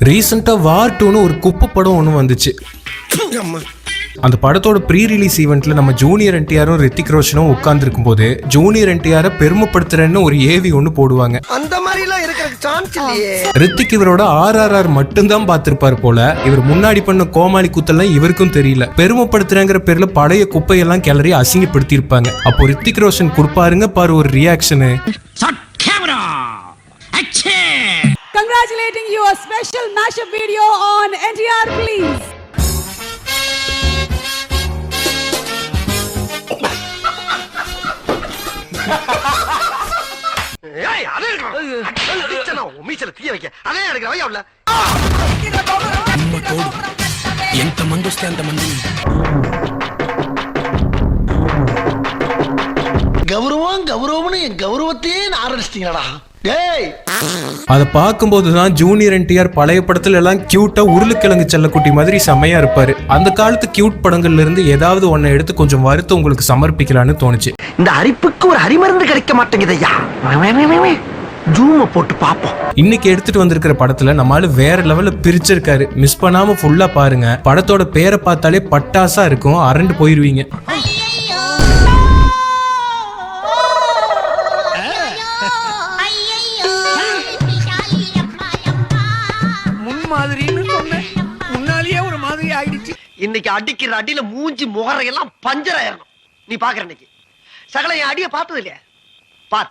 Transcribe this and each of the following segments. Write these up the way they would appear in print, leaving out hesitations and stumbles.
ரீசெண்டா வார் 2ன்னு ஒரு குப்பை படம் ஒன்று வந்துச்சு. அந்த படத்தோட ப்ரீ ரிலீஸ் ஈவெண்ட்ல நம்ம ஜூனியர் என்டிஆரும் ரித்திக் ரோஷனும் உட்கார்ந்து இருக்கும் போது ஜூனியர் என்டிஆரை பெருமைப்படுத்துறேன்னு ஒரு ஏவி ஒன்று போடுவாங்க. அந்த மாதிரி எல்லாம் இருக்கிற சான்ஸ் இல்லையே. ரித்திக் இவரோட RRR மட்டும்தான் பார்த்திருப்பாரு போல. இவர் முன்னாடி பண்ண கோமாளி குத்தெல்லாம் இவருக்கும் தெரியல. பெருமைப்படுத்துறேங்கிற பேர்ல பழைய குப்பையெல்லாம் கிளறி அசிங்கப்படுத்தி இருப்பாங்க. அப்போ ரித்திக் ரோஷன் கொடுப்பாருங்க பாரு ஒரு reaction. Congratulating you, a special mashup video on NTR, please. ஏய் அதே அடிச்சனா மீச்சல தீய வைக்க அதே அடிக்குற வையா உள்ள అమ్మ తోడు ఎంత మంది వస్తే అంత మంది கௌரவம்னு என் கௌரவத்தையே ஆரம்பிச்சிட்டீங்களா டேய். அதை பார்க்கும்போதுதான் ஜூனியர் என்டிஆர் பழைய படத்துல எல்லாம் கியூட்டா உருளைக்கிழங்கு செல்லக்குட்டி மாதிரி செம்மையா இருப்பாரு. அந்த காலத்து கியூட் படங்கள்ல இருந்து ஏதாவது ஒன்னை எடுத்து கொஞ்சம் வறுத்து உங்களுக்கு சமர்ப்பிக்கலான்னு தோணுச்சு. இந்த அரிப்புக்கு ஒரு அரிமருந்து கிடைக்க மாட்டேங்குது ஐயா. ஜூம போட்டு பாப்போம். இன்னைக்கு எடுத்துட்டு வந்திருக்கிற படத்துல நம்மளால வேற லெவல்ல பிரிச்சிருக்காரு. மிஸ் பண்ணாம ஃபுல்லா பாருங்க. படத்தோட பேரை பார்த்தாலே பட்டாசா இருக்கும், அரண்டு போயிருவீங்க. இன்னைக்கு அடிக்கிற அடியில மூஞ்சி முகரையெல்லாம் பஞ்சர் ஆயிரணும். நீ பாக்குற இன்னைக்கு சகல என் அடிய பார்த்தது இல்லையா? பார்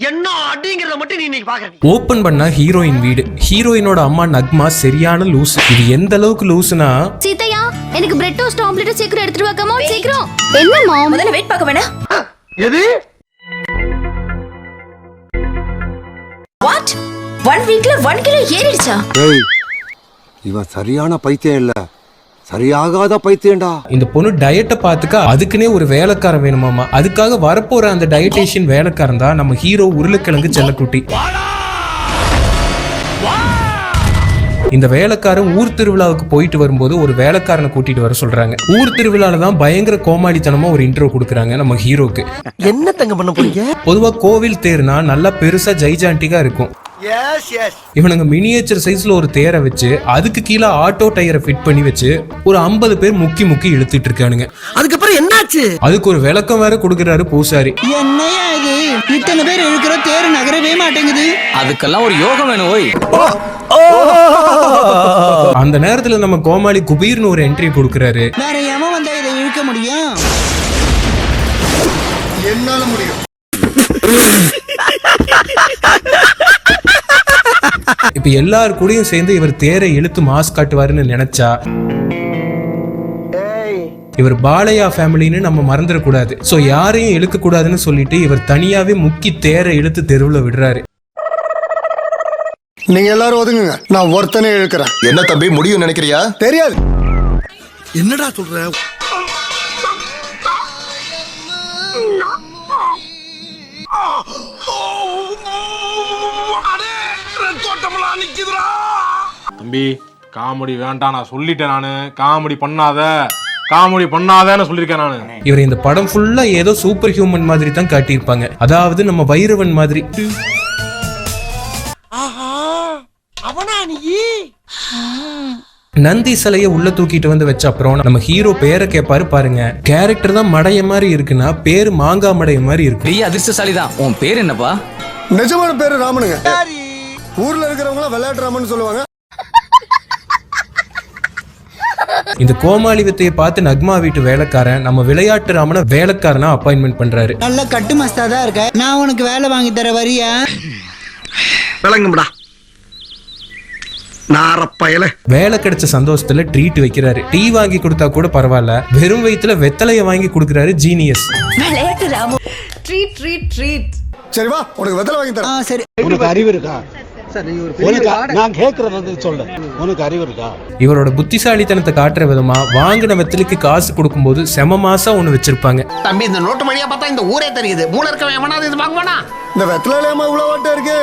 என்ன அடிங்கிறத மட்டும் நீ இன்னைக்கு பாக்குற. ஓபன் பண்ணா ஹீரோயின் வீடு. ஹீரோயினோட அம்மா நக்மா சரியான லூஸ். இது எந்த அளவுக்கு லூஸ்னா, சீதையா எனக்கு பிரெட் டோஸ்ட் ஆம்லெட் சீக்கிரம் எடுத்துட்டு வா. கம் ஆன் சீக்கிரம். என்னம்மா முதல்ல வெயிட் பார்க்க வேணா? எது வாட் 1 வீக்ல 1 கிலோ ஏறிடுச்சா? ஏய் இவன் சரியான பைத்தியம் இல்ல, சரியாகாத பைத்தியம்டா. இந்த பொண்ணு டயட்டை பார்த்துக்க அதுக்குன்னே ஒரு வேலைக்காரன் வேணுமாமா. அதுக்காக வரப்போற அந்த டயட்டேஷியன் வேலைக்காரன் தான் நம்ம ஹீரோ உருளைக்கிழங்கு செல்லக்குட்டி. இந்த வேலைக்காரன் ஊர் திருவிழாவுக்கு போயிட்டு வரும்போது ஒரு வேலைக்காரனை கூட்டிட்டு வர சொல்றாங்க. ஊர் திருவிழால தான் பயங்கர கோமாளித்தனமா ஒரு இன்ட்ரோ கொடுக்குறாங்க நம்ம ஹீரோக்கு. என்ன தங்க பண்ண போறீங்க? பொதுவா கோவில் தேர்னா நல்லா பெருசா ஜைஜாண்டிக்கா இருக்கும். இவனுங்க மினியேச்சர் சைஸ்ல ஒரு தேரை வச்சு அதுக்கு கீழே ஆட்டோ டயரை ஃபிட் பண்ணி வச்சு ஒரு 50 பேர் முக்கி முக்கி இழுத்துட்டு இருக்கானுங்க. அதுக்கப்புறம் என்னாச்சு? அதுக்கு ஒரு விளக்கம் வேற கொடுக்கறாரு பூசாரி. என்னையா இது இத்தனை பேர் இழுக்கிற தேர் நகரவே மாட்டேங்குது. அதுக்கெல்லாம் ஒரு யோகம் வேணும். ஓய் அந்த நேரத்துல நம்ம கோமாளி குபீர்னு ஒரு என்ட்ரி கொடுக்கறாரு. வேற எவன் வந்தா இதை இழுக்க முடியும்? என்னால முடியும். இப்ப எல்லாரும் கூடயும் சேர்ந்து இவர் தேரை இழுத்து மாஸ் காட்டுவாருன்னு நினைச்சா இவர் பாலையா ஃபேமிலின்னு நம்ம மறந்துடக்கூடாது. சோ யாரையும் இழுக்க கூடாதுன்னு சொல்லிட்டு இவர் தனியாவே முக்கி தேரை இழுத்து தெருவுல விடுறாரு. நீங்க எல்லாரும் ஒதுங்குங்க, நான் ஒருத்தனே இழுக்கிறேன். என்ன தம்பி முடியும் நினைக்கிறியா? தெரியாது. என்னடா சொல்ற? தம்பி காமெடி வேண்டாம், நான் சொல்லிட்டேன். நானு காமெடி பண்ணாதன்னு சொல்லிருக்கேன் நானு. இவர் இந்த படம் ஃபுல்லா ஏதோ சூப்பர் ஹியூமன் மாதிரி தான் காட்டியிருப்பாங்க. அதாவது நம்ம வைரவன் மாதிரி. நந்தி சிலைய உள்ள தூக்கிட்டு வந்து வச்ச அப்புறம் நம்ம ஹீரோ பேரை கேட்பாரு பாருங்க. கேரக்டர் தான் மடைய மாதிரி இருக்குன்னா பேரு மாங்கா மடைய மாதிரி இருக்கு. பெரிய அதிர்ஷ்டசாலி தான். உன் பேர் என்னப்பா? நிஜமான பேரு ராமனுங்க. ஊர்ல இருக்கிறவங்க விளையாட்டு ராமன் சொல்லுவாங்க. இந்த கோமாளி வித்தையை பார்த்து நக்மா வீட்டு வேலைக்காரன் நம்ம விளையாட்டு ராமனை வேலைக்காரனா அப்பாயின்மெண்ட் பண்றாரு. நல்ல கட்டு மஸ்தா தான் இருக்க, நான் உனக்கு வேலை வாங்கி தர வரியா? விளங்கும்டா நாரப்பயல. வேலை கிடைச்ச சந்தோஷத்துல ட்ரீட் வைக்கிறாரு. டீ வாங்கி கொடுத்தா கூட பரவாயில்ல, வெறும் வயித்துல வெத்தலைய வாங்கி கொடுக்கறாரு ஜீனியஸ். விளையாட்டு ராமு ட்ரீட் ட்ரீட் ட்ரீட். சரி வா, உனக்கு வெத்தலை வாங்கி தரேன். சரி. உனக்கு அறிவு இருக்கா? நான் கேக்குறது சொல்றேன். உனக்கு அறிவு இருக்கா? இவரோட புத்திசாலித்தனத்தை காட்டுற விதமா வாங்கின வெத்தலைக்கு காசு கொடுக்கும்போது செம மாசா ஒண்ணு வச்சிருப்பாங்க. தம்பி இந்த நோட்டு மணியா பார்த்தா இந்த ஊரே தெரியுது. மூல இருக்கவன் எவனாவது இது வாங்குவானா? இந்த வெத்தலையில இவ்வளவு வாட்டா இருக்கு.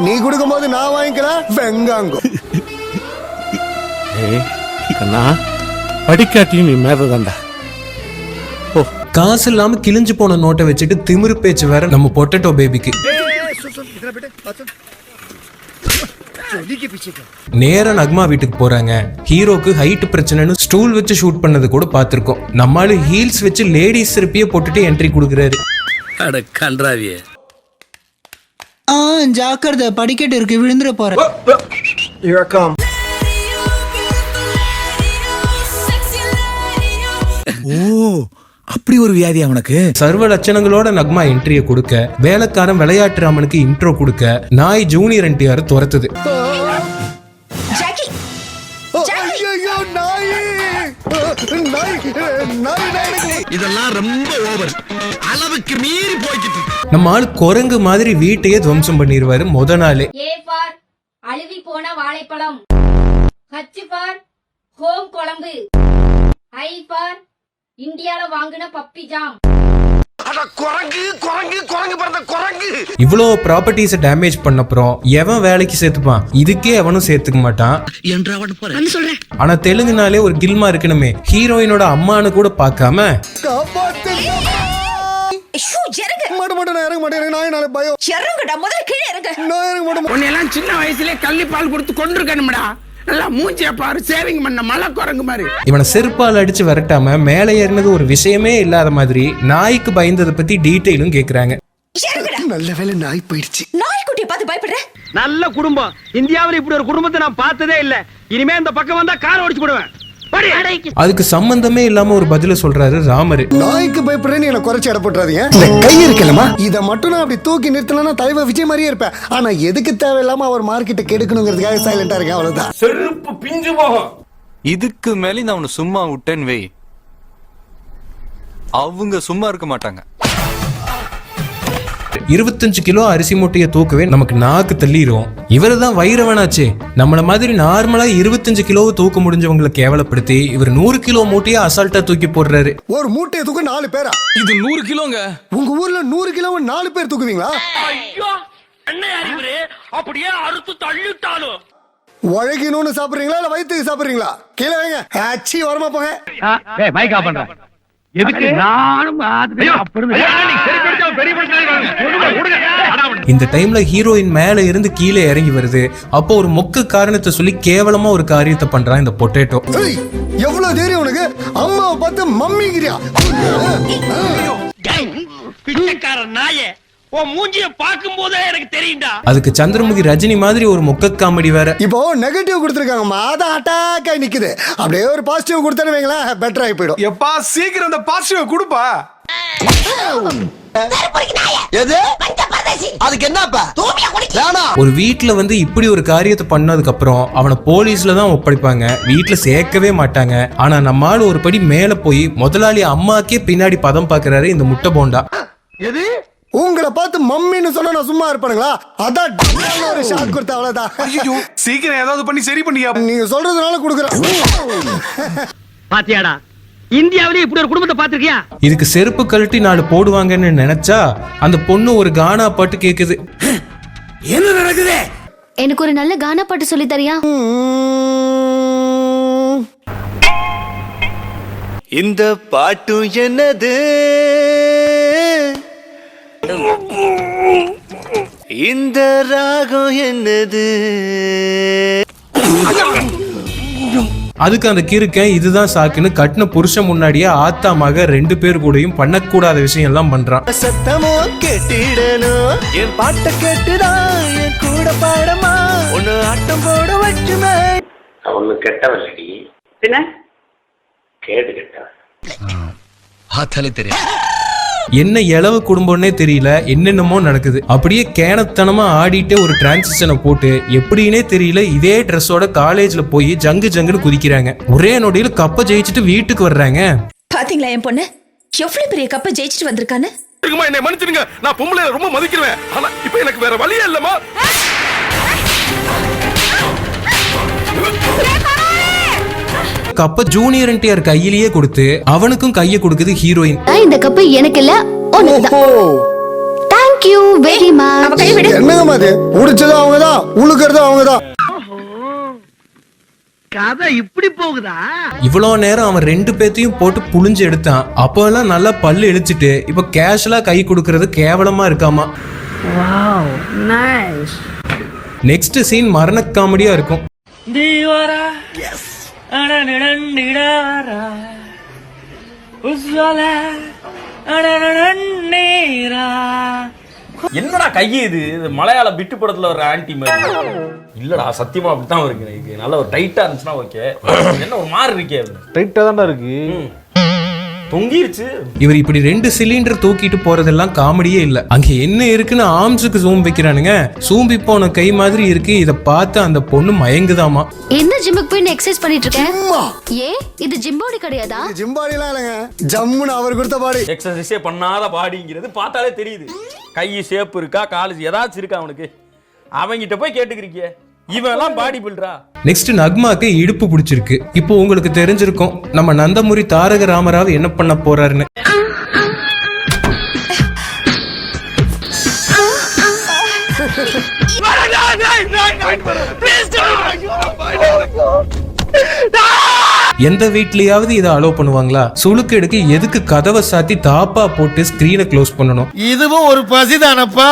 நீ கொடுக்கும்போது நான் வாங்கிக்கிறேன். வெங்காங்கோ படிக்காட்டியும் நீ மேததாண்டா. காசு இல்லாம கிழிஞ்சு போன நோட்டை வச்சுட்டு திமிரு பேச்சு வேற நம்ம பொட்டேட்டோ பேபிக்கு. நேரா நக்மா வீட்டுக்கு போறாங்க. ஹீரோக்கு ஹைட் பிரச்சனைன்னு ஸ்டூல் வச்சு ஷூட் பண்ணது கூட பார்த்திருக்கோம். நம்மால ஹீல்ஸ் வச்சு லேடிஸ் செருப்பியை போட்டுட்டு என்ட்ரி கொடுக்குறாரு. அட கன்றாவியே. ஜாக்கிரதை, படிக்கட்டு இருக்கு, விழுந்துற போற. ஓ, அப்படி ஒரு வியாதி அவனுக்கு. சர்வ லட்சணங்களோட நக்மா என்ட்ரியை கொடுக்க, வேலைக்காரன் விளையாட்டு ராமனுக்கு இன்ட்ரோ கொடுக்க, நாய் ஜூனியர் என்டிஆர் துரத்துது. இதெல்லாம் ரொம்ப ஓவர், அளவுக்கு மீறி போய்கிட்டு. நம்ம ஆள் குரங்கு மாதிரி வீட்டையே துவம்சம் பண்ணிடுவாரு முத நாளே. அழுவி போன வாழைப்பழம், ஹச் ஃபார் ஹோம் குழம்பு, ஐ ஃபார் இந்தியால வாங்குன பப்பி ஜாம். இவ்வளோ ப்ராப்பர்ட்டிஸை டேமேஜ் பண்ணப்புறம் எவன் வேலைக்கு சேர்த்துப்பான்? இதுக்கே எவனும் சேர்த்துக்க மாட்டான். ஆனா தெலுங்குனாலே ஒரு கில்மா இருக்கணுமே. ஹீரோயினோட அம்மானு கூட பார்க்காம சின்ன வயசுல கள்ளிப்பால் கொடுத்து கொண்டிருக்கணும்டா. நல்லா மூஞ்சிய பாரு, சேவிங் பண்ண மலை குரங்கு மாதிரி. இவனை செருப்பால் அடிச்சு விரட்டாம மேலே ஏறினது ஒரு விஷயமே இல்லாத மாதிரி நாய்க்கு பயந்ததை பத்தி டீட்டெயிலும் கேக்குறாங்க. நல்ல வேளை நாய் போயிடுச்சு. நாய்க்குட்டியை பார்த்து பயப்படுற? நல்ல குடும்பம். இந்தியாவில் இப்படி ஒரு குடும்பத்தை நான் பார்த்ததே இல்ல. இனிமே இந்த பக்கம் வந்தா கால் ஓடிச்சு போடுவேன். அதுக்கு சம்பந்தமே இல்லாம ஒரு பதில சொல்றாரு ராமரு. நாய்க்கு பயப்படுறேன்னு என்ன குறைச்சி இடப்பட்டுறாதீங்க. கை இருக்கலமா, இதை மட்டும் நான் அப்படி தூக்கி நிறுத்தலன்னா தலைவர் விஜய் மாதிரியே இருப்பேன். ஆனா எதுக்கு தேவையில்லாம அவர் மார்க்கெட்டை கெடுக்கணுங்கிறதுக்காக சைலண்டா இருக்கேன், அவ்வளவுதான். செருப்பு பிஞ்சு போகும். இதுக்கு மேல நான் அவனை சும்மா விட்டேன்னு வை, அவங்க சும்மா இருக்க மாட்டாங்க. 25 கிலோ அரிசி மூட்டையை தூக்கவே நமக்கு நாக்கு தள்ளிரும். இவரு தான் வைரவனாச்சே. நம்மள மாதிரி நார்மலா 25 கிலோவை தூக்க முடிஞ்சவங்களை கேவலப்படுத்தி இவர் 100 கிலோ மூட்டையை அசால்ட்டா தூக்கி போடுறாரு. ஒரு மூட்டையை தூக்க 4 பேரா? இது 100 கிலோங்க. உங்க ஊர்ல 100 கிலோ 4 பேர் தூக்குவீங்களா? என்ன அறிவுரு அப்படியே அறுத்து தள்ளிட்டாலும். உழைக்கணும்னு சாப்பிடுறீங்களா இல்ல வயிற்றுக்கு சாப்பிடுறீங்களா? கீழே வைங்க. ஆச்சி வரமா போங்க. மைக்கா பண்றேன். எதுக்கு? நானும் இந்த டைம்ல ஹீரோயின் மேல இருந்து கீழே இறங்கி வருது. அப்போ ஒரு மொக்க காரணத்தை சொல்லி கேவலமா ஒரு காரியத்தை பண்றான் இந்த பொட்டேட்டோ. எவ்வளவு தைரியம் உனக்கு? அம்மாவை பார்த்து மம்மிங்கிறியா? பிச்சைக்கார நாயே, உன் மூஞ்சிய பாக்கும் போதே எனக்கு தெரியும்டா. அதுக்கு சந்திரமுகி ரஜினி மாதிரி ஒரு மொக்க காமெடி வேற. இப்போ நெகட்டிவ் கொடுத்துருக்காங்கம்மா, அதான் அட்டாக் ஆகி நிக்குது. அப்படியே ஒரு பாசிட்டிவ் கொடுத்தானு வைங்களேன், பெட்டர் ஆகி போயிடும். எப்பா சீக்கிரம் அந்த பாசிட்டிவ் கொடுப்பா. அதுக்கு என்னப்பா? ஒரு வீட்டுல வந்து இப்படி ஒரு காரியத்தை பண்ணதுக்கு அப்புறம் அவனை போலீஸ்ல தான் ஒப்படைப்பாங்க, வீட்டுல சேர்க்கவே மாட்டாங்க. ஆனா நம்மால ஒரு படி மேல போய் முதலாளி அம்மாக்கே பின்னாடி பதம் பாக்குறாரு இந்த முட்டை போண்டா. எது? உங்களை பார்த்து மம்மின்னு சொன்னா நான் சும்மா இருப்பானுங்களா? அதான் ஒரு ஷாட் கொடுத்த, அவ்வளவுதான். சீக்கிரம் ஏதாவது பண்ணி சரி பண்ணியா. நீங்க சொல்றதுனால கொடுக்குறேன். பாத்தியாடா, இந்தியாவிலே இப்படி ஒரு குடும்பத்தை பாத்திருக்கியா? இதுக்கு செருப்பு கழட்டி 4 போடுவாங்கன்னு நினைச்சா அந்த பொண்ணு ஒரு கானா பாட்டு கேக்குது. என்ன நடக்குது? எனக்கு ஒரு நல்ல கானா பாட்டு சொல்லி தரியா? இந்த பாட்டும் என்னது, இந்த ராகம் என்னது. அதுக்கு அந்த கிறுக்கன் இதுதான் சாக்குன்னு கட்டின புருஷன் முன்னாடியே ஆத்தா மக 2 பேர் கூடயும் பண்ணக்கூடாத விஷயம் எல்லாம் பண்றான். சத்தமோ கேட்டிடணும், என் பாட்டை கேட்டுதான் என் கூட பாடமா ஒன்னு ஆட்டம் போட வச்சுமே. அவனு கெட்டவல்லடி, என்ன கேடு கெட்டவன். பார்த்தாலே தெரியும். என்ன இளவு குடும்பம்னே தெரியல, என்னென்னமோ நடக்குது. அப்படியே கேனத்தனமா ஆடிட்டே ஒரு டிரான்சிஷனை போட்டு எப்படின்னே தெரியல இதே ட்ரெஸ்ஸோட காலேஜ்ல போய் ஜங்கு ஜங்குன்னு குதிக்கிறாங்க. ஒரே நொடியில கப்ப ஜெயிச்சுட்டு வீட்டுக்கு வர்றாங்க. பாத்தீங்களா என் பொண்ணு எவ்வளவு பெரிய கப்ப ஜெயிச்சிட்டு வந்திருக்கான்னு? என்னை மன்னிச்சிடுங்க, நான் பொம்பளை ரொம்ப மதிக்கிறேன். ஆனா இப்ப எனக்கு வேற வழியே இல்லமா. கப்ப ஜூனியர் என்டிஆர் கையிலேயே கொடுத்து அவனுக்கும் கையை கொடுக்குது ஹீரோயின். இந்த கப்பு எனக்கு இல்ல, உனக்குதான். Thank you very much. என்னங்க மாதிரி உடிச்சதும் அவங்கதான், உழுக்கிறதும் அவங்கதான். கதை இப்படி போகுதா? இவ்வளோ நேரம் அவன் 2 பேத்தையும் போட்டு புளிஞ்சு எடுத்தான். அப்போ எல்லாம் நல்லா பல்லு இழிச்சிட்டு இப்ப கேஷுவலா கை கொடுக்கறது கேவலமா இருக்காமா. நெக்ஸ்ட் சீன் மரண ஸ்டண்ட் காமெடியா இருக்கும். என்னடா கையை இது மலையாள பிட்டு படத்துல வர ஆன்டி மாதிரி இல்லடா, சத்தியமா அப்படித்தான் இருக்கு. எனக்கு நல்ல ஒரு டைட்டா இருந்துச்சுன்னா ஓகே. என்ன ஒரு மாதிரி இருக்கே, டைட்டா தான்டா இருக்கு, தொங்கிருச்சு. இவர் இப்படி 2 சிலிண்டர் தூக்கிட்டு போறதெல்லாம் காமெடியே இல்ல. அங்க என்ன இருக்குன்னு ஆர்ம்ஸுக்கு ஜூம் வைக்கிறானுங்க. சூம்பி போன கை மாதிரி இருக்கு. இத பார்த்து அந்த பொண்ணு மயங்குதாமா. எந்த ஜிம்முக்கு போய் எக்ஸர்சைஸ் பண்ணிட்டு இருக்க? ஏ இது ஜிம் பாடி கிடையாதா? ஜிம் பாடி எல்லாம் இல்லங்க, ஜம்முன்னு அவர் கொடுத்த பாடி. எக்ஸர்சைஸே பண்ணாத பாடிங்கிறது பார்த்தாலே தெரியுது. கை ஷேப் இருக்கா, கால் ஏதாச்சும் இருக்கா அவனுக்கு? அவங்கிட்ட போய் கேட்டுக்கிறீங்க, இவன் எல்லாம் பாடி பில்டரா? நெக்ஸ்ட் நக்மாக்கு இடுப்பு பிடிச்சிருக்கு. இப்போ உங்களுக்கு தெரிஞ்சிருக்கும் நம்ம நந்தமுரி தாரக ராமராவ் என்ன பண்ண போறாருன்னு. எந்த வீட்லயாவது இதை அலோவ் பண்ணுவாங்களா? சுளுக்கு எடுக்க எதுக்கு கதவை சாத்தி தாப்பா போட்டு ஸ்கிரீனை க்ளோஸ் பண்ணணும்? இதுவும் ஒரு பசிதானப்பா.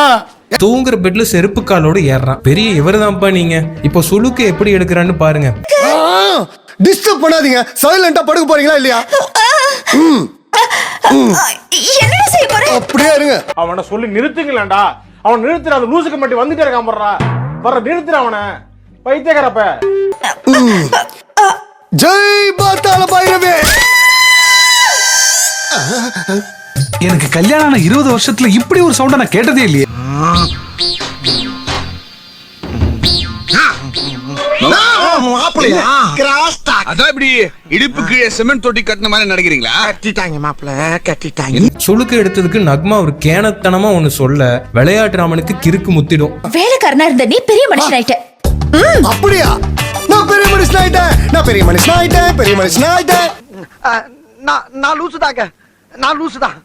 தூங்குற பெட்ல செருப்பு காலோட ஏறான். பெரிய இவர்தான்ப்பா நீங்க. இப்போ சுளுக்கு எப்படி எடுக்கிறான்னு பாருங்க. டிஸ்டர்ப் பண்ணாதீங்க, சைலண்டா படுக்க போறீங்களா இல்லையா? என்னடா செய்ய போற? அப்படியே இருங்க. அவனை சொல்லி நிறுத்துங்களேன்டா. அவன் நிறுத்துற, அந்த லூசுக்கு மட்டும் வந்துட்டே இருக்கான் போடுறா. வர நிறுத்துற அவனை, பைத்தியக்காரப்ப. ஜெய் பாத்தாள பைரவே. எனக்கு கல்யாணம் ஆன 20 வருஷத்துல இப்படி ஒரு சவுண்ட நான் கேட்டதே இல்லையே. அதான் இப்படி இடுப்புக்கு சிமெண்ட் தொட்டி கட்டின மாதிரி நடக்கிறீங்களா? கட்டிட்டாங்க மாப்பிள்ள, கட்டிட்டாங்க. சுளுக்கு எடுத்ததுக்கு நக்மா ஒரு கேனத்தனமா ஒண்ணு சொல்ல விளையாட்டு ராமனுக்கு கிறுக்கு முத்திடும். வேலைக்காரனா இருந்த நீ பெரிய மனுஷன் ஆயிட்ட. அப்படியா? நான் பெரிய மனுஷன் ஆயிட்டேன், நான் பெரிய மனுஷன் ஆயிட்டேன், பெரிய மனுஷன் ஆயிட்டேன். நான் லூசுதாங்க, நான் லூசுதான்.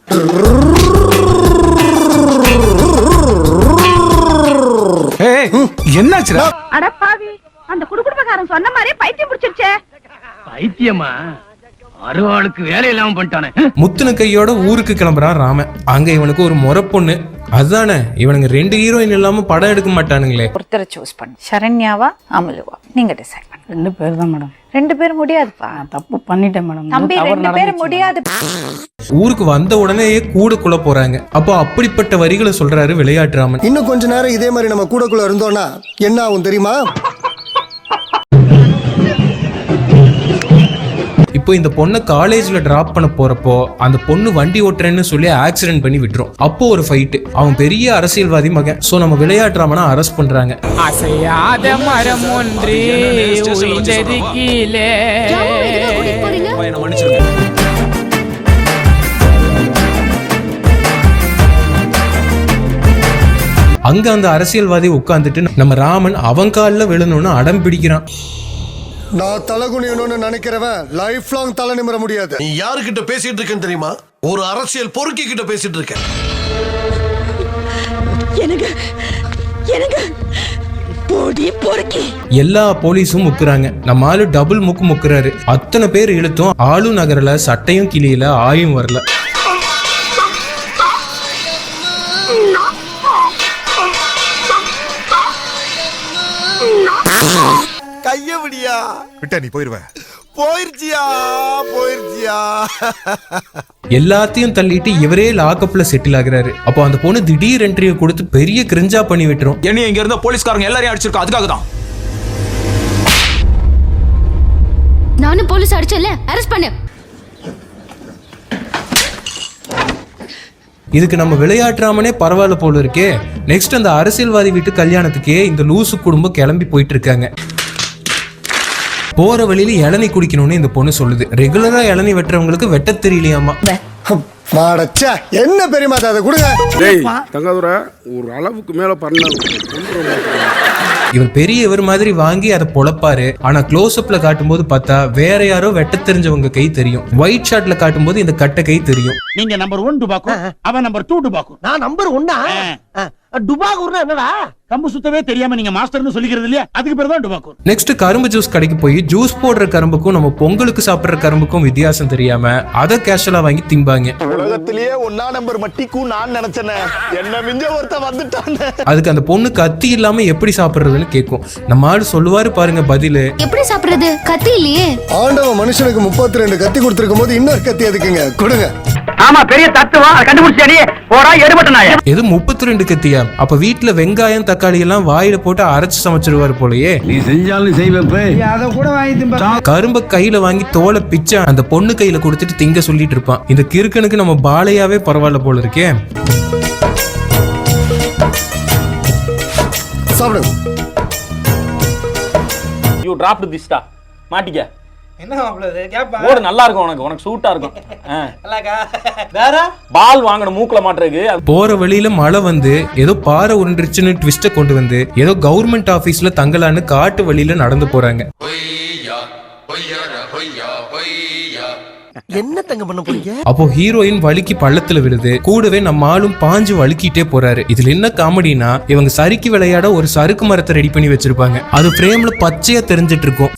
என்னாச்சுடா? அட பாவி, அந்த குடுகுடுப்பக்காரன் சொன்ன மாதிரியே பைத்தியம் பிடிச்சிருச்சே. பைத்தியமா? அருவாளுக்கு வேலை இல்லாம பண்ணிட்டானே. முத்துன கையோட ஊருக்கு கிளம்புறான் ராமன். அங்க இவனுக்கு ஒரு முறை பொண்ணு. அதுதானே, இவனுங்க 2 ஹீரோயின் இல்லாம படம் எடுக்க மாட்டானுங்களே. ஒருத்தரை சூஸ் பண்ணு, சரண்யாவா அமலுவா, நீங்க டிசைட் பண்ணு. 2 பேர் தான் மேடம். 2 பேர் முடியாதுப்பா. தப்பு பண்ணிட்டேன் மேடம். தம்பி 2 பேர் முடியாது. ஊருக்கு வந்த உடனே கூடக்குள்ள போறாங்க. அப்போ அப்படிப்பட்ட வரிகளை சொல்றாரு விளையாட்டு ராமன். இன்னும் கொஞ்ச நேரம் இதே மாதிரி நம்ம கூடக்குள்ள இருந்தோம்னா என்ன ஆகும் தெரியுமா? இப்போ இந்த பொண்ணை காலேஜ்ல டிராப் பண்ண போறப்போ அந்த பொண்ணு வண்டி ஓட்டுறேன்னு சொல்லி ஆக்சிடென்ட் பண்ணி விட்டுரும். அப்போ ஒரு ஃபைட். அவன் பெரிய அரசியல்வாதி மகன். சோ நம்ம விளையாட்டு ராமனை அரெஸ்ட் பண்றாங்க. அசையாத மரம் ஒன்றே உயிர்ந்தது கீழே. அங்க அந்த அரசியல்வாதி உட்கார்ந்துட்டு நம்ம ராமன் அவன் காலில் விழணும்னு அடம் பிடிக்கிறான். நான் தலைகுனியணும்னு நினைக்கிறவன் லைஃப் லாங் தலை நிமிர முடியாது. நீ யாருக்கிட்ட பேசிட்டு இருக்கேன்னு தெரியுமா? ஒரு அரசியல் பொறுக்கி கிட்ட பேசிட்டு இருக்கேன். எல்லா போலீஸும் முக்குறாங்க. நம்ம ஆளு டபுள் முக்குறாரு. அத்தனை பேர் இழுத்தும் ஆளும் நகரல, சட்டையும் கிளியில, ஆயும் வரல. கைய விடியா விட்டா நீ போயிருவ. போயிருச்சியா போயிருச்சியா. எல்லாத்தையும் தள்ளிட்டு இவரே லாக்அப்ல செட்டில் ஆகுறாரு. அப்போ அந்த பொண்ணு திடீர் என்ட்ரியை கொடுத்து பெரிய கிரிஞ்சா பண்ணி விட்டுரும். என்ன இங்க இருந்த போலீஸ்காரங்க எல்லாரையும் அடிச்சிருக்கா, அதுக்காக தான். நானும் போலீஸ் அடிச்சேன்ல, அரெஸ்ட் பண்ணு. இதுக்கு நம்ம விளையாட்டுறாமனே பரவாயில்ல போல இருக்கே. நெக்ஸ்ட் அந்த அரசியல்வாதி வீட்டு கல்யாணத்துக்கே இந்த லூசு குடும்பம் கிளம்பி போயிட்டு இருக்காங்க. போற வழியில இளநீ குடிக்கணும்னு இந்த பொண்ணு சொல்லுது. ரெகுலரா இளநீ வெட்டுறவங்களுக்கு வெட்ட தெரியலையாமா. மாடச்சா என்ன பெரியமா அதை கொடுங்க. டேய் தங்கதுரை, ஒரு அளவுக்கு மேல பண்ணணும். இவர் பெரியவர் மாதிரி வாங்கி அதை பொழப்பாரு. ஆனா க்ளோஸ் அப்ல காட்டும்போது பார்த்தா வேற யாரோ வெட்ட தெரிஞ்சவங்க கை தெரியும். ஒயிட் ஷாட்ல காட்டும்போது இந்த கட்ட கை தெரியும். நீங்க நம்பர் 1 டுபாக்கு, அவன் நம்பர் 2 டுபாக்கு. நான் நம்பர் 1. டுபாகூர்னா என்னடா? கம்பு சுத்தவே தெரியாம நீங்க மாஸ்டர்னு சொல்லிக்கிறது இல்லையா, அதுக்கு பேர் தான் டுபாக்கூர். நெக்ஸ்ட் கரும்பு ஜூஸ் கடைக்கு போய் ஜூஸ் போடுற கரும்புக்கும் நம்ம பொங்கலுக்கு சாப்பிடுற கரும்புக்கும் வித்தியாசம் தெரியாம அதை கேஷுவலா வாங்கி திம்பாங்க. உலகத்திலேயே 1 நம்பர் மட்டிக்கும் நான் நினைச்சேன், என்ன மிஞ்ச ஒருத்த வந்துட்டான். அதுக்கு அந்த பொண்ணு கத்தி இல்லாம எப்படி சாப்பிடுறதுன்னு கேட்கும். நம்ம ஆளு சொல்லுவாரு பாருங்க பதிலு. எப்படி சாப்பிடுறது? கத்தி இல்லையே. ஆண்டவன் மனுஷனுக்கு 32 கத்தி கொடுத்திருக்கும் போது இன்னொரு கத்தி எதுக்குங்க? கொடுங்க. ஆமா, பெரிய தத்துவம் கண்டுபிடிச்சானே. போடா எடுபட்ட நாயே. எது 32 கத்தியா? அப்ப வீட்டுல வெங்காயம் தக்காளி எல்லாம் வாயில போட்டு அரைச்சு சமைச்சிருவாரு போலயே. நீ செஞ்சாலும் செய்வப்ப அத கூட வாங்கி கரும்ப கையில வாங்கி தோலை பிச்சை அந்த பொண்ணு கையில கொடுத்துட்டு திங்க சொல்லிட்டு இருப்பான். இந்த கிறுக்கனுக்கு நம்ம பாலையாவே பரவாயில்ல போல இருக்கே. சாப்பிடுங்க. யூ டிராப்ட் திஸ்டா மாட்டிக்க. என்ன மாப்ளது? கேப்பா. ஓடு நல்லா இருக்கும், உனக்கு சூட்டா இருக்கும். நல்லாக்கா. வேற பால் வாங்கணும் மூக்குல மாட்டுறதுக்கு. போற வழியில மழை வந்து ஏதோ பாறை உருண்டுருச்சுன்னு ட்விஸ்ட கொண்டு வந்து ஏதோ கவர்மெண்ட் ஆபீஸ்ல தங்கலான்னு காட்டு வழியில நடந்து போறாங்க. என்ன தங்க பண்ண போறீங்க? அப்போ ஹீரோயின் வலிக்கு பள்ளத்துல விழுது. கூடவே நம்ம ஆளும் பாஞ்சு வலிக்கிட்டே போறாரு. இதுல என்ன காமெடினா இவங்க சறுக்கி விளையாட ஒரு சறுக்கு மரத்தை ரெடி பண்ணி வச்சிருப்பாங்க. அது ஃப்ரேம்ல பச்சையா தெரிஞ்சிட்டு இருக்கும்.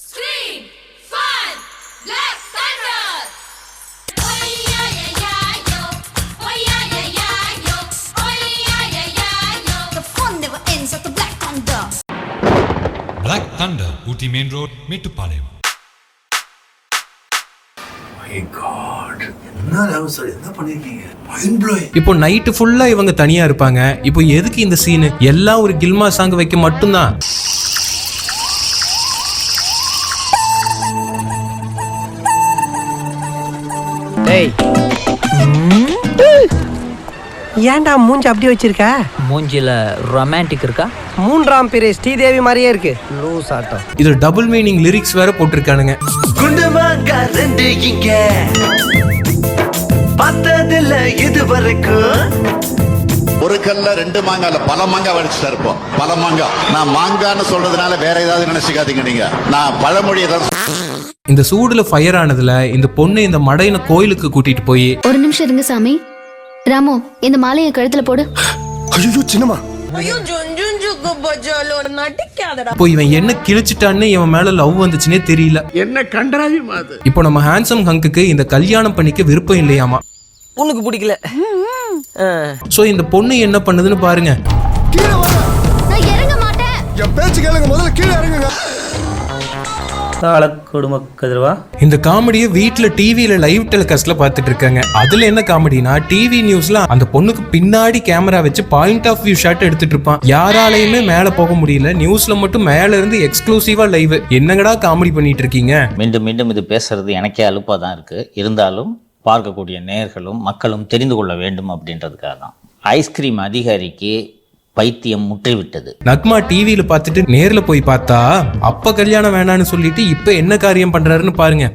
Black Thunder, Ooty Main Road, Mettupalayam. இப்போ நைட்டு ஃபுல்லா இவங்க தனியா இருப்பாங்க. இப்போ எதுக்கு இந்த சீனு? எல்லாம் ஒரு கில்மா சாங் வைக்க மட்டும்தான். ஏன்டா மூஞ்சி அப்படி வச்சிருக்க? மூஞ்சில ரொமான்டிக் இருக்கா? 3ஆம் பிறை ஸ்ரீதேவி மாதிரியே இருக்கு. லூஸ் ஆட்டம். இது டபுள் மீனிங் லிரிக்ஸ் வேற போட்டிருக்கானுங்க. குண்டுமாங்க ரெண்டு இங்க பார்த்ததில்ல இது வரைக்கும். ஒரு கல்ல 2 மாங்கால பல மாங்காய் வடிச்சுட்டா இருப்போம். பல மாங்காய். நான் மாங்கான்னு சொல்றதுனால வேற ஏதாவது நினைச்சுக்காதீங்க நீங்க. நான் பழமொழி ஏதாவது. இந்த சூடுல ஃபயர் ஆனதுல இந்த பொண்ணு இந்த மடையனை கோயிலுக்கு கூட்டிட்டு போய் ஒரு நிமிஷம் இருங்க சாமி. ராமு, இந்த மாலையை கழுத்துல போடு. ஐயோ சின்னமா. இப்போ இவன் என்ன கிழிச்சிட்டான்னு இவன் மேல லவ் வந்துச்சுன்னே தெரியல. என்ன கண்டராவி மாது. இப்போ நம்ம ஹேண்ட்ஸம் ஹங்குக்கு இந்த கல்யாணம் பண்ணிக்க விருப்பம் இல்லையாமா. உனக்கு பிடிக்கல. சோ இந்த பொண்ணு என்ன பண்ணுதுன்னு பாருங்க. நான் இறங்க மாட்டேன். என் பேச்சு கேளுங்க, முதல்ல கீழே இறங்குங்க. இந்த காமெடியை வீட்டுல டிவில லைவ் டெலிகாஸ்ட்ல பாத்துட்டு இருக்காங்க. அதுல என்ன காமெடினா டிவி நியூஸ்ல அந்த பொண்ணுக்கு பின்னாடி கேமரா வச்சு பாயிண்ட் ஆஃப் வியூ ஷாட் எடுத்துட்டு இருப்பான். யாராலையுமே மேல போக முடியல. நியூஸ்ல மட்டும் மேல இருந்து எக்ஸ்க்ளூசிவா லைவ். என்னங்கடா காமெடி பண்ணிட்டு இருக்கீங்க? மீண்டும் மீண்டும் இது பேசுறது எனக்கே அலுப்பா தான் இருக்கு. இருந்தாலும் பார்க்கக்கூடிய நேயர்களும் மக்களும் தெரிந்து கொள்ள வேண்டும் அப்படின்றதுக்காக தான். ஐஸ்கிரீம் அதிகாரிக்கு பைத்தியம் முற்றிவிட்டது. நக்மா டிவியில பார்த்துட்டு நேர்ல போய் பார்த்தா அப்ப கல்யாணம் வேணான்னு சொல்லிட்டு இப்ப என்ன காரியம் பண்றாருன்னு பாருங்க.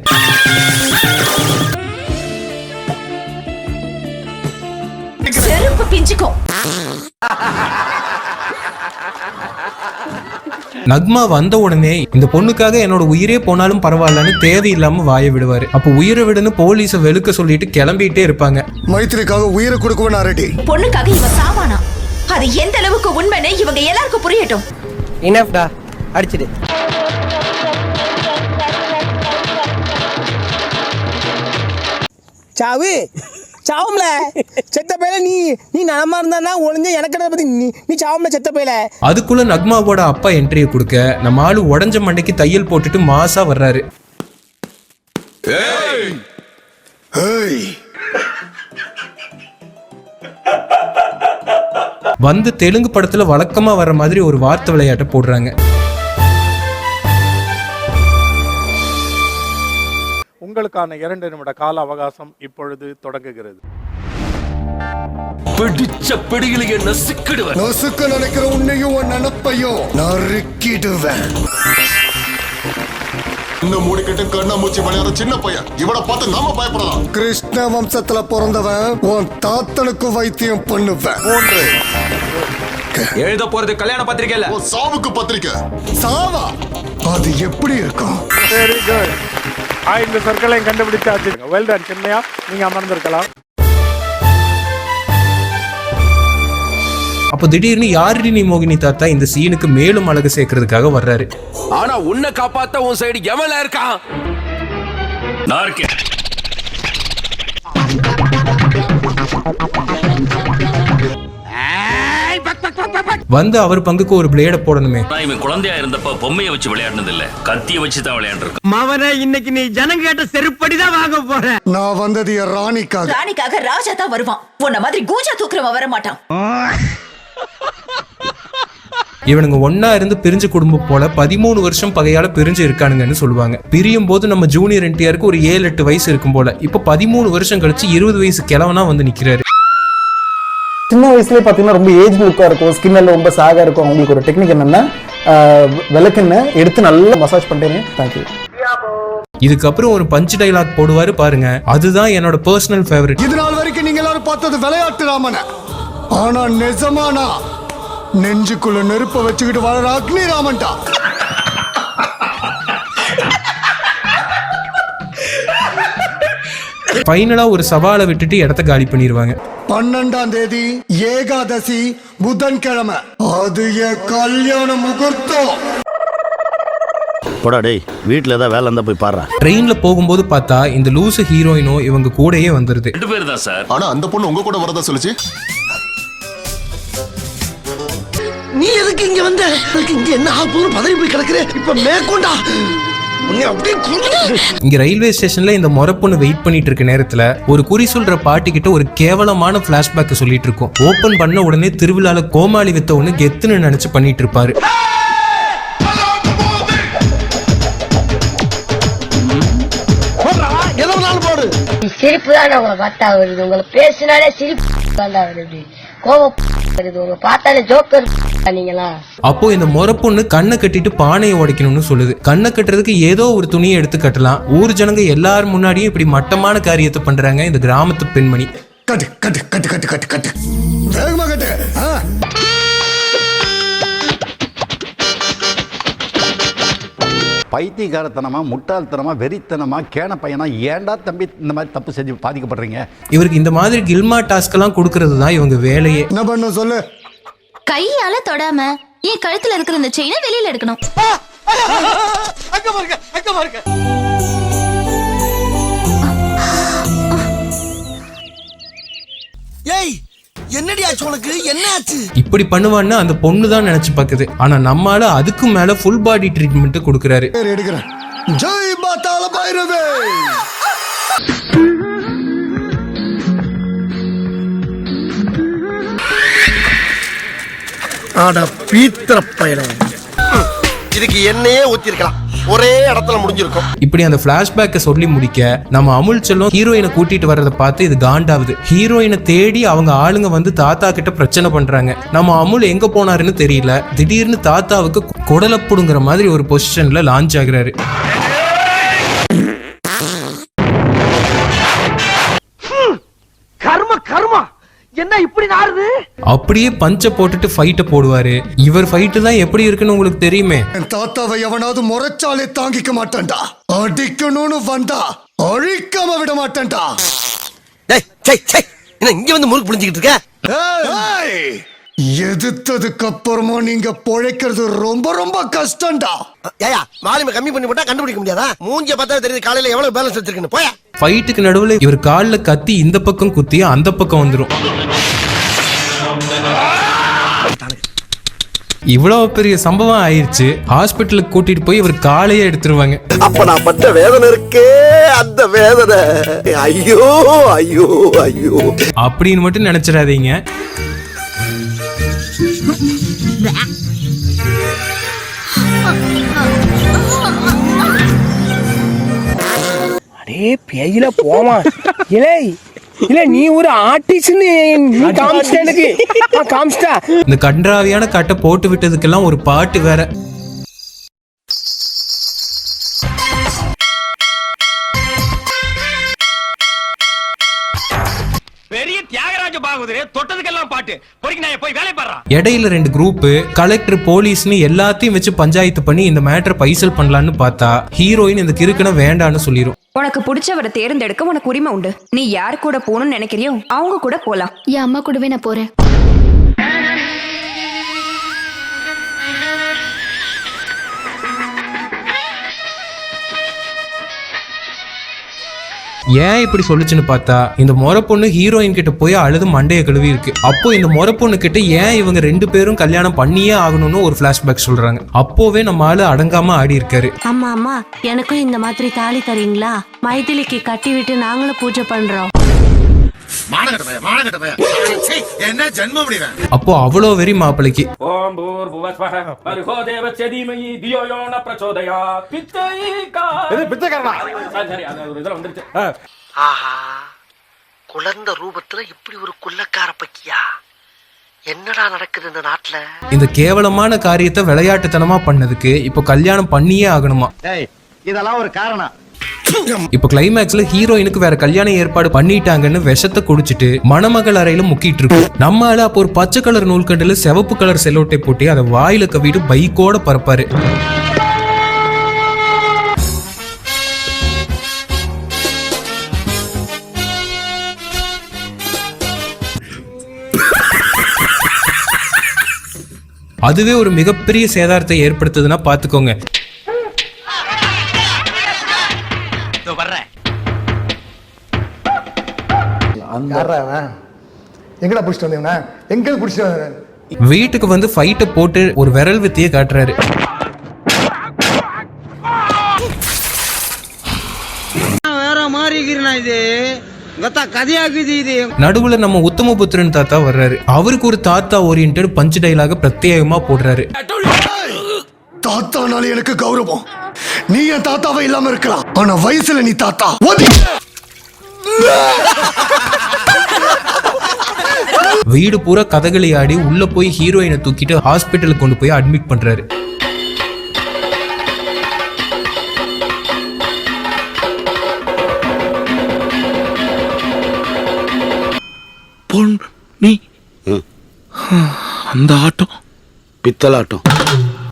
செருப்பு பிஞ்சுக்கும். நக்மா வந்த உடனே இந்த பொண்ணுக்காக என்னோட உயிரே போனாலும் பரவாயில்லன்னு தேவையில்லாம வாய விடுவாரு. அப்ப உயிரை விடுன்னு போலீஸ வெளுக்க சொல்லிட்டு கிளம்பிட்டே இருப்பாங்க. மைத்திரிக்காக உயிரை கொடுக்குவேன் நான் ரெடி. பொண்ணுக்காக இவ சாவானா? அது எந்த அளவுக்கு உண்மைன்னு இவங்க எல்லாருக்கும் புரியட்டும். இனஃப்டா, அடிச்சிடு. சாவு சாவும்ல செத்த பையல. நீ நலமா இருந்தா ஒளிஞ்ச எனக்கு பத்தி நீ சாவும்ல செத்த பையல. அதுக்குள்ள நக்மாவோட அப்பா என்ட்ரியை கொடுக்க நம்ம ஆளு உடஞ்ச மண்டைக்கு தையல் போட்டுட்டு மாசா வர்றாரு. வந்து தெலுங்கு படத்துல வழக்கமா வர மாதிரி ஒரு வார்த்தை விளையாட்ட போடுறாங்க. உங்களுக்கான 2 நிமிட கால அவகாசம் இப்பொழுது தொடங்குகிறது. பிடிச்ச பிடிகளை நசுக்கிடுவேன். நசுக்க நினைக்கிற உன்னையும் உன் நினைப்பையும் நறுக்கிடுவேன். இன்னும் மூடிக்கிட்டு கண்ணா மூச்சு விளையாடுற சின்ன பையன் இவனை பார்த்து நாம பயப்படலாம். கிருஷ்ண வம்சத்துல பிறந்தவன் உன் தாத்தனுக்கு வைத்தியம் பண்ணுவேன். எழுத போறது கல்யாண பத்திரிக்கை இல்ல, சாவுக்கு பத்திரிக்கை. சாவா? அது எப்படி இருக்கும்? Very good. இந்த சர்க்கிளையும் கண்டுபிடிச்சாச்சு. வெல் டன் சின்னையா, நீங்க அமர்ந்திருக்கலாம். அப்போ திடீர்னு யாருடி நீ மோகினி தாத்தா இந்த சீனுக்கு மேலும் அழகு சேர்க்கறதுக்காக வர்றாரு. ஆனா உன்னை காப்பாத்த உன் சைடு எவன்ல இருக்கான்? நான் இருக்கேன். வந்து அவர் பங்குக்கு ஒரு பிளேட போடணுமே. இவன் குழந்தையா இருந்தப்ப பொம்மையை வச்சு விளையாடுனது இல்ல, கத்தியை வச்சு தான் விளையாண்டு. மவனே, இன்னைக்கு நீ ஜனங்க கேட்ட செருப்படிதான் வாங்க போற. நான் வந்தது என் ராணிக்காக. ராணிக்காக ராஜா தான் வருவான். உன்ன மாதிரி கூஜா தூக்குறவன் வர மாட்டான். இவனுங்க ஒன்னா இருந்து பிரிஞ்ச குடும்பம் போல 13 வருஷம் பகையால பிரிஞ்சு இருக்கானுங்கன்னு சொல்லுவாங்க. பிரியும் போது நம்ம ஜூனியர் என்டிஆருக்கு ஒரு 7-8 வயசு இருக்கும் போல. இப்ப 13 வருஷம் கழிச்சு 20 வயசு கிழவனா வந்து நிக்கிறாரு. சின்ன வயசுலேயே பார்த்தீங்கன்னா ரொம்ப ஏஜ் லுக்காக இருக்கும், ஸ்கின் எல்லாம் ரொம்ப சாகா இருக்கும். அவங்களுக்கு ஒரு டெக்னிக் என்னன்னா விளக்கெண்ணெய் எடுத்து நல்லா மசாஜ் பண்ணிட்டேன்னு. தேங்க்யூ. இதுக்கப்புறம் ஒரு பஞ்ச் டைலாக் போடுவாரு பாருங்க, அதுதான் என்னோட பர்சனல் ஃபேவரட். இது நாள் வரைக்கும் நீங்க எல்லாரும் பார்த்தது விளையாட்டு ராமன, ஆனா நிஜமானா நெஞ்சுக்குள்ள நெருப்ப வச்சுக்கிட்டு வளர அக்னி ராமன்டா. ஃபைனலா ஒரு சவாலை விட்டுட்டு இடத்த காலி பண்ணிடுவாங்க. 12ஆம் தேதி ஏகாதசி புதன்கிழமை, அது என் கல்யாண முகூர்த்தம். போடா டேய், வீட்டுல ஏதாவது வேலை இருந்தா போய் பாரு. ட்ரெயின்ல போகும்போது பார்த்தா இந்த லூசு ஹீரோயினோ இவங்க கூடயே வந்துருது. 2 பேர் தான் சார். ஆனா அந்த பொண்ணு உங்க கூட வரதா சொல்லுச்சு. நீ எதுக்கு இங்க வந்த? இங்க என்ன ஆகுதுன்னு பதறி போய் கிடக்குற. இப்ப மேற்கொண்டா இங்க ரயில்வே ஸ்டேஷன்ல இந்த முறப்பொண்ணு வெயிட் பண்ணிட்டு இருக்க நேரத்துல ஒரு குறி சொல்ற பாட்டி கிட்ட ஒரு கேவலமான பிளாஷ்பேக் சொல்லிட்டு இருக்கும். ஓபன் பண்ண உடனே திருவிழால கோமாளி வித்த ஒண்ணு கெத்துன்னு நினைச்சு பண்ணிட்டு இருப்பாரு. சிரிப்பு தான் உங்களை பார்த்தா வருது. உங்களை பேசினாலே சிரிப்பு தான் வருது. கோபம் வருது. உங்களை பார்த்தாலே ஜோக்கர் நீங்களா. அப்போ இந்த முறப்பொண்ணு கண்ணை கட்டிட்டு பானையை உடைக்கணும்னு சொல்லுது. கண்ணை கட்டுறதுக்கு ஏதோ ஒரு துணியை எடுத்து கட்டலாம். ஊர் ஜனங்க எல்லாரும் முன்னாடியும் இப்படி மட்டமான காரியத்தை பண்றாங்க இந்த கிராமத்து பெண்மணி. கட்டு கட்டு கட்டு கட்டு கட்டு கட்டு வேகமா கட்டு. பைத்தியக்காரத்தனமா, முட்டாள்தனமா, வெறித்தனமா, கேன பையனா ஏன்டா தம்பி இந்த மாதிரி தப்பு செஞ்சு பாதிக்கப்படுறீங்க? இவருக்கு இந்த மாதிரி கில்மா டாஸ்க் எல்லாம் கொடுக்கறது தான் இவங்க வேலையே. என்ன பண்ண சொல்லு. கையால தொடாம என் கழுத்துல இருக்கிற இந்த செயினை வெளியில எடுக்கணும். அங்க பாருங்க, அங்க பாருங்க. ஏய், என்னடி ஆச்சு உனக்கு? என்ன ஆச்சு? இப்படி பண்ணுவான்னு அந்த பொண்ணு தான் நினைச்சு பாக்குது. ஆனா நம்மால அதுக்கு மேல ஃபுல் பாடி ட்ரீட்மெண்ட் கொடுக்கறாரு. எடுக்கிறேன். ஜெய் மாதால பைரவே. ஆட பீத்திர பயலே. இதுக்கு என்னையே ஊத்திருக்கலாம், ஒரே இடத்துல முடிஞ்சிருக்கும். இப்படி அந்த பிளாஷ்பேக்கை சொல்லி முடிக்க நம்ம அமுல் செல்லம் ஹீரோயினை கூட்டிட்டு வர்றதை பார்த்து இது காண்டாவுது. ஹீரோயினை தேடி அவங்க ஆளுங்க வந்து தாத்தா கிட்ட பிரச்சனை பண்றாங்க. நம்ம அமுல் எங்க போனாருன்னு தெரியல. திடீர்னு தாத்தாவுக்கு குடலப்புடுங்கிற மாதிரி ஒரு பொசிஷன்ல லான்ச் ஆகுறாரு. கர்ம கர்மா, என்ன இப்படி நாறுது? அப்படியே பஞ்ச போட்டுட்டு ஃபைட்டை போடுவாரு. இவர் ஃபைட்டு தான் எப்படி இருக்குன்னு உங்களுக்கு தெரியுமே. என் தாத்தாவை எவனாவது முறைச்சாலே தாங்கிக்க மாட்டேன்டா. அடிக்கணும்னு வந்தா அழிக்காம விட மாட்டேன்டா. இங்க வந்து முறுக்கு புளிஞ்சுக்கிட்டு இருக்க. எதிர்த்ததுக்கு அப்புறமா நீங்க பொழைக்கிறது ரொம்ப ரொம்ப கஷ்டம்டா. ஏயா, வால்யூமை கம்மி பண்ணி போட்டா கண்டுபிடிக்க முடியாதா? மூஞ்சிய பார்த்தா தெரியுது காலையில எவ்வளவு பேலன்ஸ் வச்சிருக்குன்னு. போயா. ஃபைட்டுக்கு நடுவுல இவர் கால்ல கத்தி இந்த பக்கம் குத்தி அந்த பக்கம் வந்துரும். இவ்வளவு பெரிய சம்பவம் ஆயிருச்சு. ஹாஸ்பிட்டலுக்கு கூட்டிட்டு போய் இவர் காலையே எடுத்துருவாங்க. அப்ப நான் பட்ட வேதனை இருக்கே, அந்த வேதனை, ஐயோ ஐயோ ஐயோ அப்படின்னு மட்டும் நினைச்சிடாதீங்க. அடே பேயில போமா. இலே இல்ல நீ ஒரு ஆர்டிஸ்ட்னு காமிச்சிட்ட எனக்கு. காமிச்சிட்டா. இந்த கன்றாவியான கட்டை போட்டு விட்டதுக்கெல்லாம் ஒரு பாட்டு வேற. பெரிய தியாகராஜ பாகவதரே, தொட்டதுக்கெல்லாம் பாட்டு. பொறுக்கி நான் போய் வேலை பாறேன். இடையில 2 குரூப் கலெக்டர் போலீஸ்னு எல்லாத்தையும் வச்சு பஞ்சாயத்து பண்ணி இந்த மேட்டரை பைசல் பண்ணலான்னு பார்த்தா ஹீரோயின் இந்த கிறுக்கனை வேண்டான்னு சொல்லிரும். உனக்கு பிடிச்சவரை தேர்ந்தெடுக்க உனக்கு உரிமை உண்டு. நீ யார் கூட போகணும்னு நினைக்கிறியோ அவங்க கூட போலாம். என் அம்மா கூடவே நான் போறேன். ஏன் இப்படி சொல்லுச்சுன்னு பார்த்தா இந்த முறை பொண்ணு ஹீரோயின் கிட்ட போய் அழுது மண்டைய கழுவி இருக்கு. அப்போ இந்த முறை பொண்ணு கிட்ட ஏன் இவங்க 2 பேரும் கல்யாணம் பண்ணியே ஆகணும்னு ஒரு பிளாஷ்பேக் சொல்றாங்க. அப்போவே நம்ம ஆளு அடங்காம ஆடி இருக்காரு. அம்மா அம்மா எனக்கும் இந்த மாதிரி தாலி தரீங்களா? மைதிலிக்கு கட்டி விட்டு நாங்களும் பூஜை பண்றோம். அப்போ அவ்வளோ வெறி மாப்பிளைக்கு. ஓம் பூர்புவஸ்வஹ பர்கோ தேவஸ்ய தீமஹி தியோ யோ ந பிரச்சோதயாத். பிச்சைக்காரனா சரி அது ஒரு இதெல்லாம் வந்துருச்சு. ஆஹா, குழந்தை ரூபத்துல இப்படி ஒரு குள்ளக்கார பக்கியா, என்னடா நடக்குது இந்த நாட்டுல? இந்த கேவலமான காரியத்தை விளையாட்டுத்தனமா பண்ணதுக்கு இப்போ கல்யாணம் பண்ணியே ஆகணுமா? இதெல்லாம் ஒரு காரணம். இப்போ கிளைமேக்ஸ்ல ஹீரோயினுக்கு வேற கல்யாண ஏற்பாடு பண்ணிட்டாங்கன்னு விஷத்தை குடிச்சிட்டு மணமகள் அறையில முக்கிட்டு இருக்கு. நம்ம ஆளு அப்போ ஒரு பச்சை கலர் நூல்கண்டுல சிவப்பு கலர் செல்லோட்டை போட்டு அதை வாயில கவிட்டு பைக்கோட பறப்பாரு. அதுவே ஒரு மிகப்பெரிய சேதாரத்தை ஏற்படுத்துதுன்னா பாத்துக்கோங்க. எங்கடா புடிச்சிட்டு வந்தீங்கன்னா எங்க புடிச்சிட்டு வீட்டுக்கு வந்து ஃபைட்டை போட்டு ஒரு விரல் வித்தியை காட்டுறாரு. வேற மாதிரி இது கதையாக்குது. இது நடுவுல நம்ம உத்தமபுத்திரன் தாத்தா வர்றாரு. அவருக்கு ஒரு தாத்தா ஓரியன்டட் பஞ்ச் டைலாக பிரத்யேகமா போடுறாரு. தாத்தானால எனக்கு கௌரவம். நீ என் தாத்தாவை இல்லாம இருக்கலாம், ஆனா வயசுல நீ தாத்தா. வீடு பூரா கதகளி ஆடி உள்ள போய் ஹீரோயினை தூக்கிட்டு ஹாஸ்பிட்டலுக்கு கொண்டு போய் அட்மிட் பண்றாரு. அந்த ஆட்டம் பித்தலாட்டம்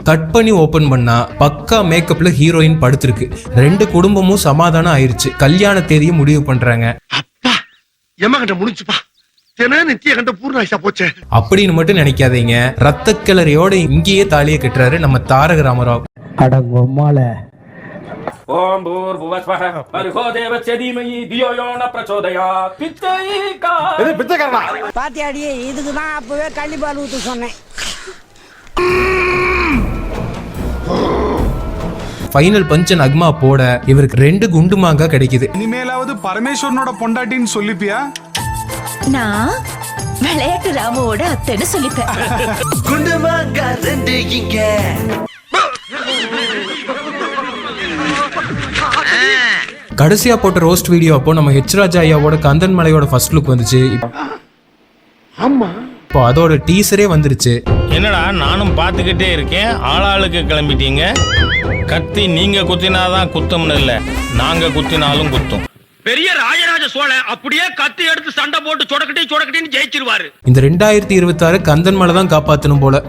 கட் பண்ணி ஓபன் பண்ணா பக்கா மேக்கப்ல ஹீரோயின் படுத்திருக்கு. 2 குடும்பமும் சமாதானம் ஆயிருச்சு. கல்யாண தேதியை முடிவு பண்றாங்க. எம்மகிட்ட முடிச்சுப்பா, நித்திய கண்ட பூர்ணாயிசா போச்சே அப்படின்னு மட்டும் நினைக்காதீங்க. ரத்த கிளறியோட இங்கேயே தாலியை கட்டுறாரு நம்ம தாரக ராமராவ். ஓம் பூர்புவஸ்வஹ பர்கோ தேவஸ்ய தீமஹி தியோ யோ ந பிரச்சோதயாத். பிச்சைக்காரனா பாத்தியாடி, இதுக்கு தான் அப்பவே கள்ளிப்பால் ஊத்து சொன்னேன். ஃபைனல் பஞ்ச் நக்மா போட இவருக்கு 2 குண்டு மாங்கா கிடைக்குது. இனிமேலாவது பரமேஸ்வரனோட பொண்டாட்டின்னு சொல்லிப்பியா? நான் விளையாட்டு ராமுவோட அத்தைன்னு சொல்லிப்பேன். குண்டு மாங்கா 2 இங்க. கடைசியா போட்ட ரோஸ்ட் வீடியோ அப்போ நம்ம ஹெச் ராஜா ஐயாவோட கந்தன் மலையோட ஃபர்ஸ்ட் லுக் வந்துச்சு. இப்போ அதோட டீசரே வந்துருச்சு. என்னடா நானும் பார்த்துக்கிட்டே இருக்கேன், ஆளாளுக்கு கிளம்பிட்டீங்க. கத்தி நீங்க குத்தினாதான் குத்தம்னு இல்ல, நாங்க குத்தினாலும் குத்தும். பெரிய ராஜராஜ சோழன் அப்படியே கத்தி எடுத்து சண்டை போட்டு சொடக்கட்டி சொடக்கட்டின்னு ஜெயிச்சிருவாரு. இந்த 2026 கந்தன் மலை தான் காப்பாத்தணும் போல.